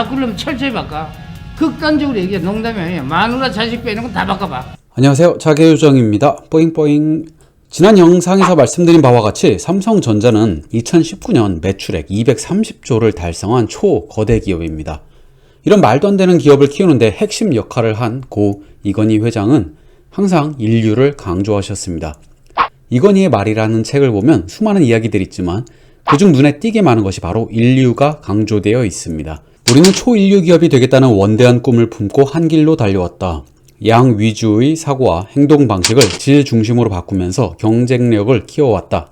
바꾸려면 철저히 바꿔. 극단적으로 얘기해. 농담이 아니야. 마누라 자식 빼는 건 다 바꿔봐. 안녕하세요, 자개요정입니다. 뽀잉뽀잉. 지난 영상에서 말씀드린 바와 같이 삼성전자는 2019년 매출액 230조를 달성한 초거대 기업입니다. 이런 말도 안 되는 기업을 키우는데 핵심 역할을 한 고 이건희 회장은 항상 인류를 강조하셨습니다. 이건희의 말이라는 책을 보면 수많은 이야기들이 있지만 그중 눈에 띄게 많은 것이 바로 인류가 강조되어 있습니다. 우리는 초인류 기업이 되겠다는 원대한 꿈을 품고 한 길로 달려왔다. 양 위주의 사고와 행동 방식을 질 중심으로 바꾸면서 경쟁력을 키워왔다.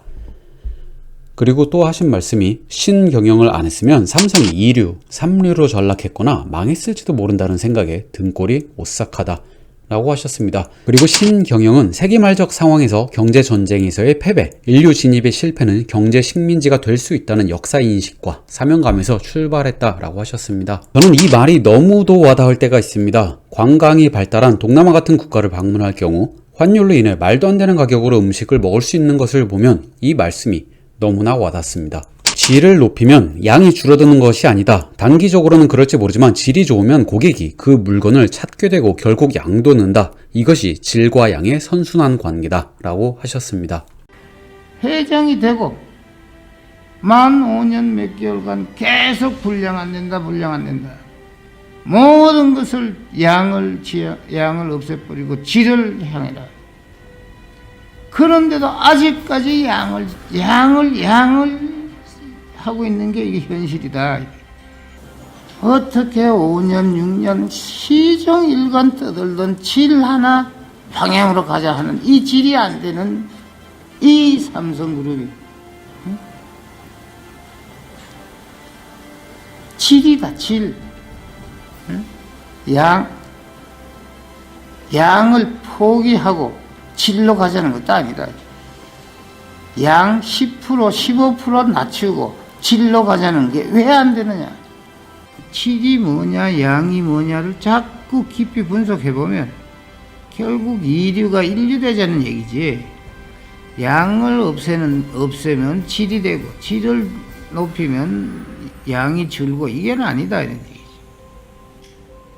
그리고 또 하신 말씀이 신경영을 안 했으면 삼성이 2류, 3류로 전락했거나 망했을지도 모른다는 생각에 등골이 오싹하다 라고 하셨습니다. 그리고 신경영은 세기말적 상황에서 경제전쟁에서의 패배, 인류 진입의 실패는 경제 식민지가 될 수 있다는 역사인식과 사명감에서 출발했다라고 하셨습니다. 저는 이 말이 너무도 와닿을 때가 있습니다. 관광이 발달한 동남아 같은 국가를 방문할 경우 환율로 인해 말도 안 되는 가격으로 음식을 먹을 수 있는 것을 보면 이 말씀이 너무나 와닿습니다. 질을 높이면 양이 줄어드는 것이 아니다. 단기적으로는 그럴지 모르지만 질이 좋으면 고객이 그 물건을 찾게 되고 결국 양도 는다. 이것이 질과 양의 선순환 관계다 라고 하셨습니다. 회장이 되고 만 5년 몇 개월간 계속 분량 안 된다. 모든 것을 양을 없애버리고 질을 향해라. 그런데도 아직까지 양을 하고 있는 게 이게 현실이다. 어떻게 5년, 6년 시종일관 떠들던 질 하나 방향으로 가자 하는 이 질이 안 되는 이 삼성그룹이 질이다, 질. 양을 포기하고 질로 가자는 것도 아니다. 양 10%, 15% 낮추고 질로 가자는 게 왜 안 되느냐? 질이 뭐냐, 양이 뭐냐를 자꾸 깊이 분석해보면 결국 이류가 인류 되자는 얘기지. 양을 없애면 질이 되고 질을 높이면 양이 줄고 이게 아니다 이런 얘기지.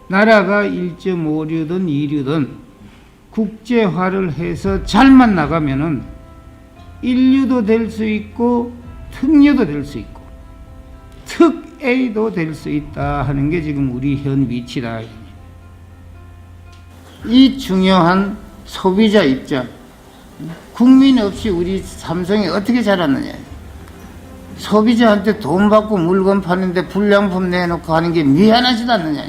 나라가 1.5류든 2류든 국제화를 해서 잘만 나가면은 인류도 될 수 있고 특류도 될 수 있고 특A도 될 수 있다 하는 게 지금 우리 현 위치다. 이 중요한 소비자 입장, 국민 없이 우리 삼성이 어떻게 자랐느냐. 소비자한테 돈 받고 물건 파는데 불량품 내놓고 하는 게 미안하지도 않느냐.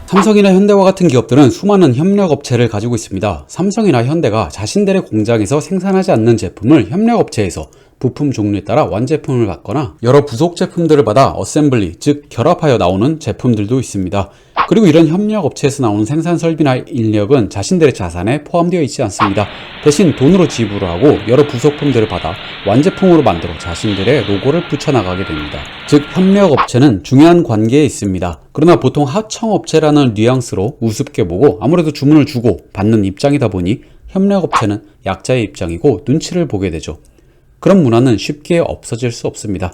삼성이나 현대와 같은 기업들은 수많은 협력업체를 가지고 있습니다. 삼성이나 현대가 자신들의 공장에서 생산하지 않는 제품을 협력업체에서 부품 종류에 따라 완제품을 받거나 여러 부속 제품들을 받아 어셈블리, 즉 결합하여 나오는 제품들도 있습니다. 그리고 이런 협력업체에서 나오는 생산 설비나 인력은 자신들의 자산에 포함되어 있지 않습니다. 대신 돈으로 지불을 하고 여러 부속품들을 받아 완제품으로 만들어 자신들의 로고를 붙여나가게 됩니다. 즉 협력업체는 중요한 관계에 있습니다. 그러나 보통 하청업체라는 뉘앙스로 우습게 보고 아무래도 주문을 주고 받는 입장이다 보니 협력업체는 약자의 입장이고 눈치를 보게 되죠. 그런 문화는 쉽게 없어질 수 없습니다.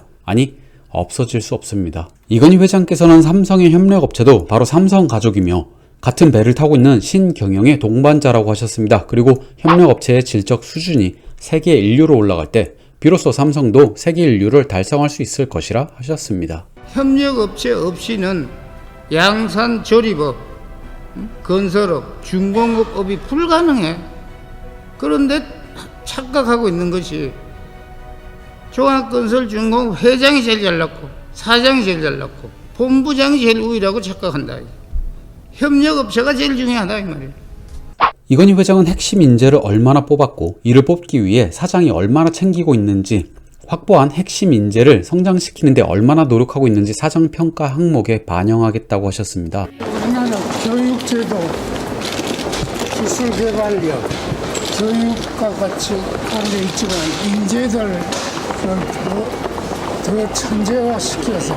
없어질 수 없습니다. 이건희 회장께서는 삼성의 협력업체도 바로 삼성 가족이며 같은 배를 타고 있는 신경영의 동반자라고 하셨습니다. 그리고 협력업체의 질적 수준이 세계 인류로 올라갈 때 비로소 삼성도 세계 인류를 달성할 수 있을 것이라 하셨습니다. 협력업체 없이는 양산 조립업, 건설업, 중공업업이 불가능해. 그런데 착각하고 있는 것이 종합건설 중공업 회장이 제일 잘났고 사장이 제일 잘났고 본부장이 제일 우위라고 착각한다. 협력업체가 제일 중요하다 이 말이야. 이건희 회장은 핵심 인재를 얼마나 뽑았고 이를 뽑기 위해 사장이 얼마나 챙기고 있는지, 확보한 핵심 인재를 성장시키는데 얼마나 노력하고 있는지 사장평가 항목에 반영하겠다고 하셨습니다. 우리나라 교육제도, 기술개발력, 교육과 같이 하는 있지만 인재들을 더 천재화시켜서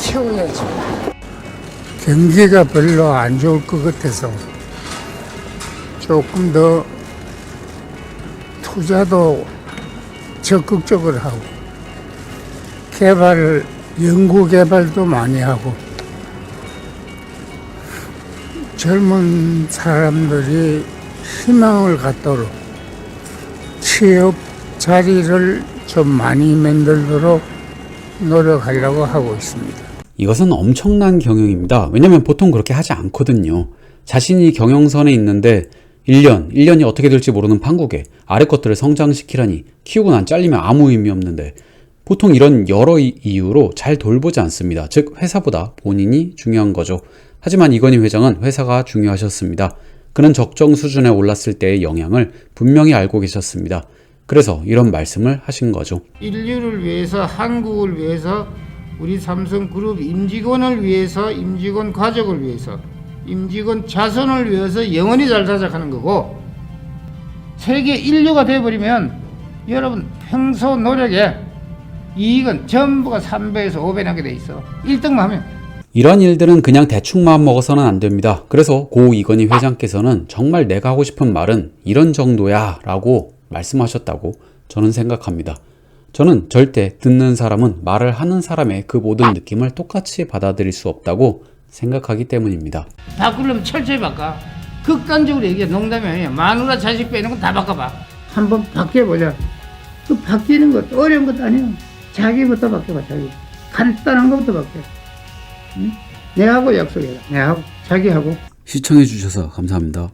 키워야죠. 경기가 별로 안 좋을 것 같아서 조금 더 투자도 적극적으로 하고 연구 개발도 많이 하고 젊은 사람들이 희망을 갖도록 취업 자리를 좀 많이 만들도록 노력하려고 하고 있습니다. 이것은 엄청난 경영입니다. 왜냐면 보통 그렇게 하지 않거든요. 자신이 경영선에 있는데 1년이 어떻게 될지 모르는 판국에 아래 것들을 성장시키라니 키우고 난 잘리면 아무 의미 없는데 보통 이런 여러 이유로 잘 돌보지 않습니다. 즉 회사보다 본인이 중요한 거죠. 하지만 이건희 회장은 회사가 중요하셨습니다. 그는 적정 수준에 올랐을 때의 영향을 분명히 알고 계셨습니다. 그래서 이런 말씀을 하신 거죠. 인류를 위해서, 한국을 위해서, 우리 삼성그룹 임직원을 위해서, 임직원 가족을 위해서, 임직원 자손을 위해서 영원히 잘 살아가는 거고, 세계 인류가 되어버리면 여러분 평소 노력에 이익은 전부가 3배에서 5배 나게 돼 있어. 1등만 하면. 이런 일들은 그냥 대충 마음 먹어서는 안 됩니다. 그래서 고 이건희 회장께서는 정말 내가 하고 싶은 말은 이런 정도야 라고 말씀하셨다고 저는 생각합니다. 저는 절대 듣는 사람은 말을 하는 사람의 그 모든 느낌을 똑같이 받아들일 수 없다고 생각하기 때문입니다. 바꾸려면 철저히 바꿔. 극단적으로 얘기해. 농담이 아니야. 마누라 자식 빼는 건 다 바꿔봐. 한번 바뀌어보자. 그 바뀌는 것도 어려운 것도 아니야. 자기부터 바뀌어봐. 자기. 간단한 것부터 바뀌어. 응? 내하고 약속해라. 내하고 자기하고. 시청해주셔서 감사합니다.